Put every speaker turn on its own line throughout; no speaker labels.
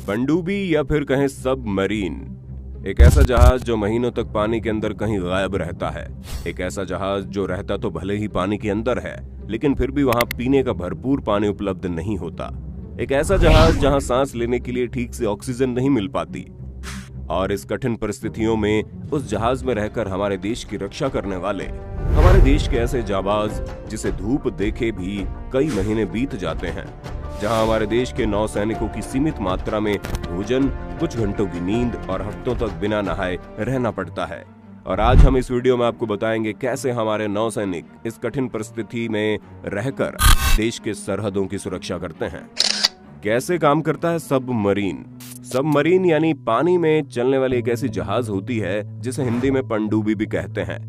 पनडुब्बी या फिर कहें सबमरीन, एक ऐसा जहाज जो महीनों तक पानी के अंदर कहीं गायब रहता है। एक ऐसा जहाज जो रहता तो भले ही पानी के अंदर है, लेकिन फिर भी वहां पीने का भरपूर पानी उपलब्ध नहीं होता। एक ऐसा जहाज जहां सांस लेने के लिए ठीक से ऑक्सीजन नहीं मिल पाती। और इस कठिन परिस्थितियों में उस जहाज में रहकर हमारे देश की रक्षा करने वाले हमारे देश के ऐसे जाबाज, जिसे धूप देखे भी कई महीने बीत जाते हैं, जहां हमारे देश के नौसैनिकों की सीमित मात्रा में भोजन, कुछ घंटों की नींद और हफ्तों तक बिना नहाए रहना पड़ता है। और आज हम इस वीडियो में आपको बताएंगे कैसे हमारे नौसैनिक इस कठिन परिस्थिति में रहकर देश के सरहदों की सुरक्षा करते हैं। कैसे काम करता है सबमरीन? सबमरीन यानी पानी में चलने वाली एक ऐसी जहाज होती है जिसे हिंदी में पनडुब्बी भी कहते हैं।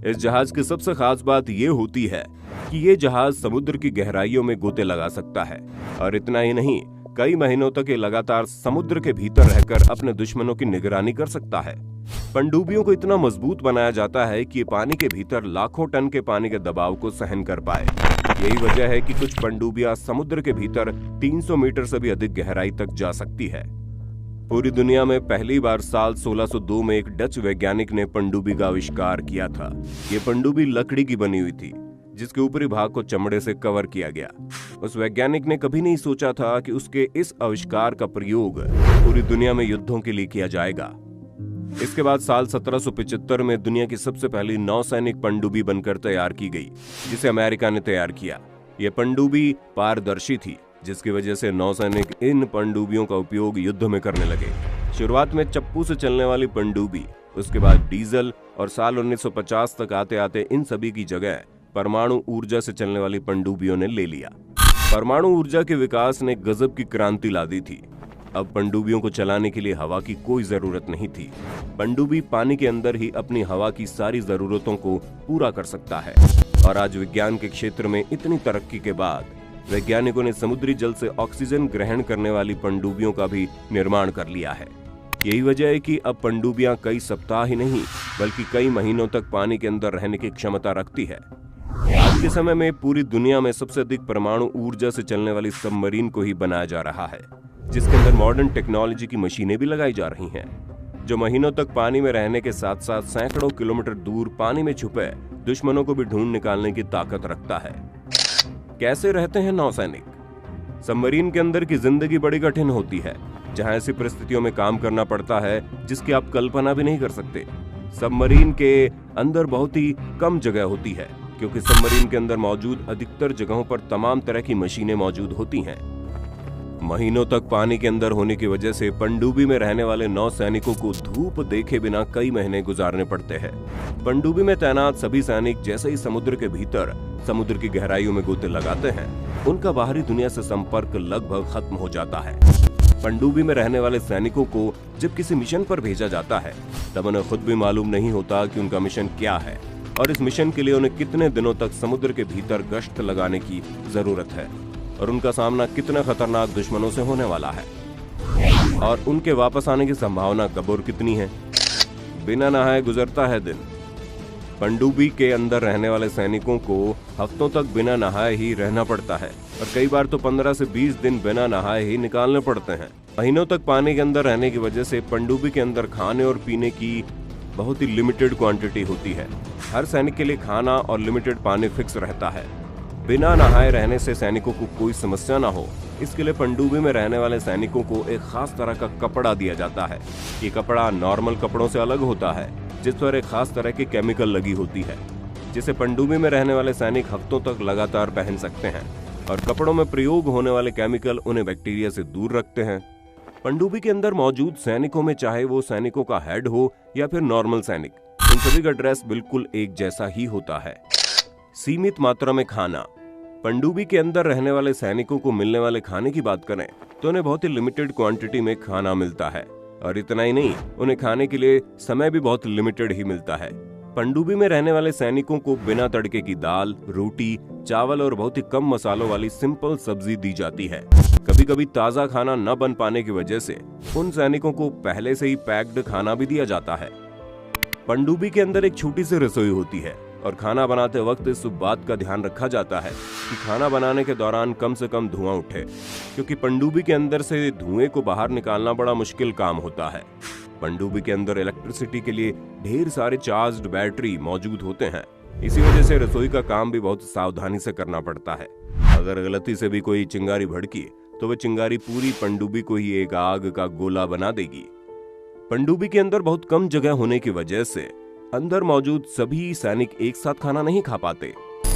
इस जहाज की सबसे खास बात ये होती है कि ये जहाज समुद्र की गहराइयों में गोते लगा सकता है। और इतना ही नहीं, कई महीनों तक ये लगातार समुद्र के भीतर रहकर अपने दुश्मनों की निगरानी कर सकता है। पनडुब्बियों को इतना मजबूत बनाया जाता है कि ये पानी के भीतर लाखों टन के पानी के दबाव को सहन कर पाए। यही वजह है कि कुछ पनडुब्बियां समुद्र के भीतर 300 मीटर से भी अधिक गहराई तक जा सकती है। पूरी दुनिया में पहली बार साल 1602 में एक डच वैज्ञानिक ने पनडुब्बी का आविष्कार किया था। ये पनडुब्बी लकड़ी की बनी हुई थी, जिसके ऊपरी भाग को चमड़े से कवर किया गया। उस वैज्ञानिक ने कभी नहीं सोचा था कि उसके इस आविष्कार का प्रयोग पूरी दुनिया में युद्धों के लिए किया जाएगा। इसके बाद साल 1775 में दुनिया की सबसे पहली नौसैनिक पनडुब्बी बनकर तैयार की गई, जिसे अमेरिका ने तैयार किया। यह पनडुब्बी पारदर्शी थी, जिसकी वजह से नौसैनिक इन पनडुब्बियों का उपयोग युद्ध में करने लगे। शुरुआत में चप्पू से चलने वाली पनडुब्बी, उसके बाद डीजल, और साल 1950 तक आते आते इन सभी की जगह परमाणु ऊर्जा से चलने वाली पनडुब्बियों ने ले लिया। परमाणु ऊर्जा के विकास ने गजब की क्रांति ला दी थी। अब पनडुब्बियों को चलाने के लिए हवा की कोई जरूरत नहीं थी। पनडुब्बी पानी के अंदर ही अपनी हवा की सारी जरूरतों को पूरा कर सकता है। और आज विज्ञान के क्षेत्र में इतनी तरक्की के बाद वैज्ञानिकों ने समुद्री जल से ऑक्सीजन ग्रहण करने वाली पनडुब्बियों का भी निर्माण कर लिया है। यही वजह है कि अब पनडुब्बियां कई सप्ताह ही नहीं, बल्कि कई महीनों तक पानी के अंदर रहने की क्षमता रखती है। आज के समय में पूरी दुनिया में सबसे अधिक परमाणु ऊर्जा से चलने वाली सबमरीन को ही बनाया जा रहा है, जिसके अंदर मॉडर्न टेक्नोलॉजी की मशीनें भी लगाई जा रही हैं, जो महीनों तक पानी में रहने के साथ साथ सैकड़ों किलोमीटर दूर पानी में छुपे दुश्मनों को भी ढूंढ निकालने की ताकत रखता है। कैसे रहते हैं नौसैनिक? सबमरीन के अंदर की जिंदगी बड़ी कठिन होती है, जहां ऐसी परिस्थितियों में काम करना पड़ता है जिसकी आप कल्पना भी नहीं कर सकते। सबमरीन के अंदर बहुत ही कम जगह होती है, क्योंकि सबमरीन के अंदर मौजूद अधिकतर जगहों पर तमाम तरह की मशीनें मौजूद होती हैं। महीनों तक पानी के अंदर होने की वजह से पनडुब्बी में रहने वाले नौसैनिकों को धूप देखे बिना कई महीने गुजारने पड़ते हैं। पनडुब्बी में तैनात सभी सैनिक जैसे ही समुद्र के भीतर समुद्र की गहराइयों में गोते लगाते हैं, उनका बाहरी दुनिया से संपर्क लगभग खत्म हो जाता है। पनडुब्बी में रहने वाले सैनिकों को जब किसी मिशन पर भेजा जाता है, तब उन्हें खुद भी मालूम नहीं होता कि उनका मिशन क्या है और इस मिशन के लिए उन्हें कितने दिनों तक समुद्र के भीतर गश्त लगाने की जरूरत है, और उनका सामना कितना खतरनाक दुश्मनों से होने वाला है, और उनके वापस आने की संभावना कब और कितनी है। बिना नहाए गुजरता है दिन। पनडुब्बी के अंदर रहने वाले सैनिकों को हफ्तों तक बिना नहाए ही रहना पड़ता है, और कई बार तो 15 से 20 दिन बिना नहाए ही निकालने पड़ते हैं। महीनों तक पानी के अंदर रहने की वजह से पनडुब्बी के अंदर खाने और पीने की बहुत ही लिमिटेड क्वांटिटी होती है। हर सैनिक के लिए खाना और लिमिटेड पानी फिक्स रहता है। बिना नहाए रहने से सैनिकों को कोई समस्या ना हो, इसके लिए पनडुब्बी में रहने वाले सैनिकों को एक खास तरह का कपड़ा दिया जाता है। ये कपड़ा नॉर्मल कपड़ों से अलग होता है, जिस पर एक खास तरह की केमिकल लगी होती है, जिसे पनडुब्बी में रहने वाले सैनिक हफ्तों तक लगातार पहन सकते हैं। और कपड़ों में प्रयोग होने वाले केमिकल उन्हें बैक्टीरिया से दूर रखते हैं। पनडुब्बी के अंदर मौजूद सैनिकों में, चाहे वो सैनिकों का हेड हो या फिर नॉर्मल सैनिक, इन सभी का ड्रेस बिल्कुल एक जैसा ही होता है। सीमित मात्रा में खाना। पनडुब्बी के अंदर रहने वाले सैनिकों को मिलने वाले खाने की बात करें तो उन्हें बहुत ही लिमिटेड क्वांटिटी में खाना मिलता है, और इतना ही नहीं, उन्हें खाने के लिए समय भी बहुत लिमिटेड ही मिलता है। पनडुब्बी में रहने वाले सैनिकों को बिना तड़के की दाल, रोटी, चावल और बहुत ही कम मसालों वाली सिंपल सब्जी दी जाती है। कभी कभी ताज़ा खाना न बन पाने की वजह से उन सैनिकों को पहले से ही पैक्ड खाना भी दिया जाता है। पनडुब्बी के अंदर एक छोटी सी रसोई होती है, और खाना बनाते वक्त इस बात का ध्यान रखा जाता है कि खाना बनाने के दौरान कम से कम धुआं उठे, क्योंकि पनडुब्बी के अंदर से धुएं को बाहर निकालना बड़ा मुश्किल काम होता है। पनडुब्बी के अंदर इलेक्ट्रिसिटी के लिए ढेर सारे चार्ज्ड बैटरी मौजूद होते हैं। इसी वजह से रसोई का काम भी बहुत सावधानी से करना पड़ता है। अगर गलती से भी कोई चिंगारी भड़की तो वह चिंगारी पूरी पनडुब्बी को ही एक आग का गोला बना देगी। पनडुब्बी के अंदर बहुत कम जगह होने की वजह से अंदर मौजूद सभी सैनिक एक साथ खाना नहीं खा पाते।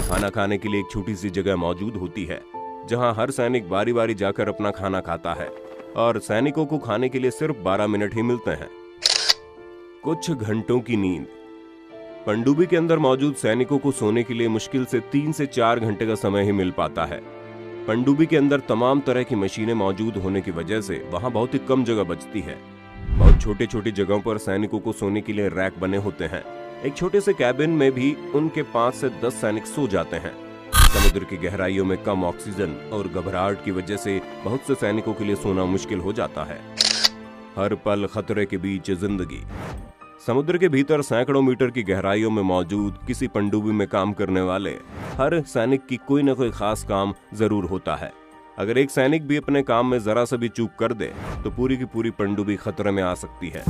खाना खाने के लिए एक छोटी सी जगह मौजूद होती है जहां हर सैनिक बारी बारी जाकर अपना खाना खाता है और सैनिकों को खाने के लिए सिर्फ 12 मिनट ही मिलते हैं। कुछ घंटों की नींद। पनडुब्बी के अंदर मौजूद सैनिकों को सोने के लिए मुश्किल से 3 से 4 घंटे का समय ही मिल पाता है। पनडुब्बी के अंदर तमाम तरह की मशीनें मौजूद होने की वजह से वहां बहुत ही कम जगह बचती है। बहुत छोटी छोटी जगहों पर सैनिकों को सोने के लिए रैक बने होते हैं। एक छोटे से कैबिन में भी उनके 5 से 10 सैनिक सो जाते हैं। समुद्र की गहराइयों में कम ऑक्सीजन और घबराहट की वजह से बहुत से सैनिकों के लिए सोना मुश्किल हो जाता है। हर पल खतरे के बीच जिंदगी। समुद्र के भीतर सैकड़ों मीटर की गहराइयों में मौजूद किसी पनडुब्बी में काम करने वाले हर सैनिक की कोई न कोई खास काम जरूर होता है। अगर एक सैनिक भी अपने काम में जरा सा भी चूक कर दे तो पूरी की पूरी पनडुब्बी खतरे में आ सकती है।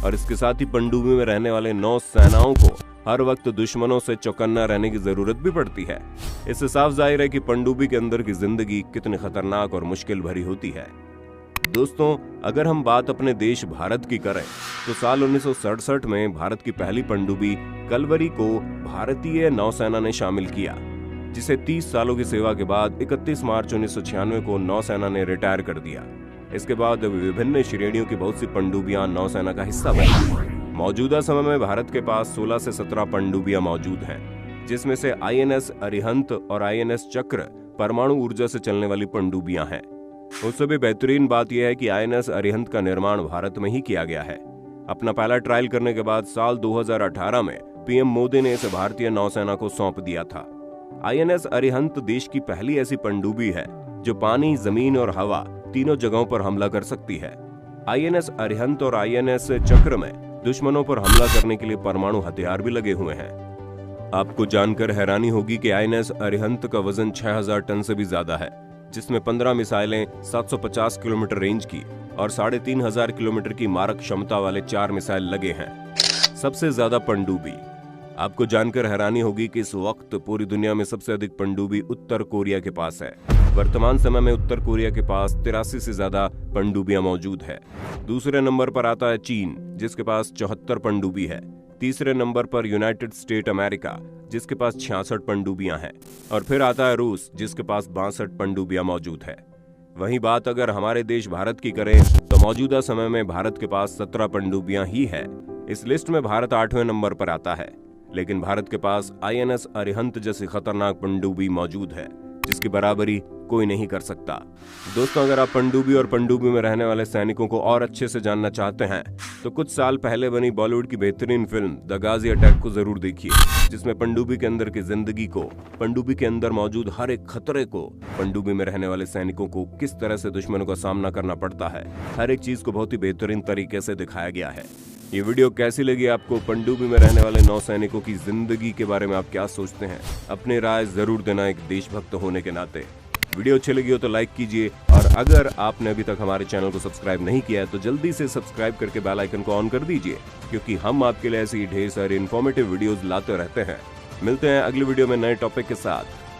और इसके साथ ही पनडुब्बी में रहने वाले 9 सेनाओं को हर वक्त दुश्मनों से चौकन्ना रहने की जरूरत भी पड़ती है। इससे साफ जाहिर है कि पनडुब्बी के अंदर की जिंदगी कितनी खतरनाक और मुश्किल भरी होती है। दोस्तों, अगर हम बात अपने देश भारत की करें तो साल 1967 में भारत की पहली पनडुब्बी कलवरी को भारतीय नौसेना ने शामिल किया, जिसे 30 सालों की सेवा के बाद 31 मार्च 1996 को नौसेना ने रिटायर कर दिया। इसके बाद विभिन्न श्रेणियों की बहुत सी पनडुब्बियां नौसेना का हिस्सा बनी। मौजूदा समय में भारत के पास 16 से 17 पनडुब्बियां मौजूद हैं, जिसमें से INS अरिहंत और INS चक्र परमाणु ऊर्जा से चलने वाली पनडुब्बियां हैं। उससे भी बेहतरीन बात यह है कि INS अरिहंत का निर्माण भारत में ही किया गया है। अपना पहला ट्रायल करने के बाद साल 2018 में PM मोदी ने इसे भारतीय नौसेना को सौंप दिया था। INS अरिहंत देश की पहली ऐसी पनडुब्बी है जो पानी, जमीन और हवा तीनों जगहों पर हमला कर सकती है। INS अरिहंत और INS चक्र में दुश्मनों पर हमला करने के लिए परमाणु हथियार भी लगे हुए हैं। आपको जानकर हैरानी होगी कि INS अरिहंत का वजन 6000 टन से भी ज्यादा है, जिसमें 15 मिसाइलें 750 किलोमीटर रेंज की और 3500 किलोमीटर की मारक क्षमता वाले 4 मिसाइल लगे हैं। सबसे ज्यादा पनडुब्बी। आपको जानकर हैरानी होगी कि इस वक्त पूरी दुनिया में सबसे अधिक पनडुब्बी उत्तर कोरिया के पास है। वर्तमान समय में उत्तर कोरिया के पास 83 से ज्यादा पनडुब्बियां मौजूद है। दूसरे नंबर पर आता है चीन, जिसके पास 74 पनडुब्बी है। तीसरे नंबर पर यूनाइटेड स्टेट अमेरिका, जिसके पास 66 पनडुब्बियां हैं। और फिर आता है रूस, जिसके पास 62 पनडुब्बियां मौजूद है। वहीं बात अगर हमारे देश भारत की करें तो मौजूदा समय में भारत के पास 17 पनडुब्बियां ही है। इस लिस्ट में भारत 8वें नंबर पर आता है, लेकिन भारत के पास INS अरिहंत जैसी खतरनाक पनडुब्बी मौजूद है, जिसकी बराबरी कोई नहीं कर सकता। दोस्तों, अगर आप पनडुब्बी और पनडुब्बी में रहने वाले सैनिकों को और अच्छे से जानना चाहते हैं तो कुछ साल पहले बनी बॉलीवुड की बेहतरीन फिल्म द गाजी अटैक को जरूर देखिए, जिसमें पनडुब्बी के अंदर की जिंदगी को, पनडुब्बी के अंदर मौजूद हर एक खतरे को, पनडुब्बी में रहने वाले सैनिकों को किस तरह से दुश्मनों का सामना करना पड़ता है, हर एक चीज को बहुत ही बेहतरीन तरीके से दिखाया गया है। ये वीडियो कैसी लगी आपको? पनडुब्बी में रहने वाले नौसैनिकों की जिंदगी के बारे में आप क्या सोचते हैं? अपनी राय जरूर देना एक देशभक्त होने के नाते। वीडियो अच्छी लगी हो तो लाइक कीजिए, और अगर आपने अभी तक हमारे चैनल को सब्सक्राइब नहीं किया है तो जल्दी से सब्सक्राइब करके बेल आइकन को ऑन कर दीजिए, क्योंकि हम आपके लिए ऐसी ढेर सारी इन्फॉर्मेटिव वीडियोस लाते रहते हैं। मिलते हैं अगली वीडियो में नए टॉपिक के साथ।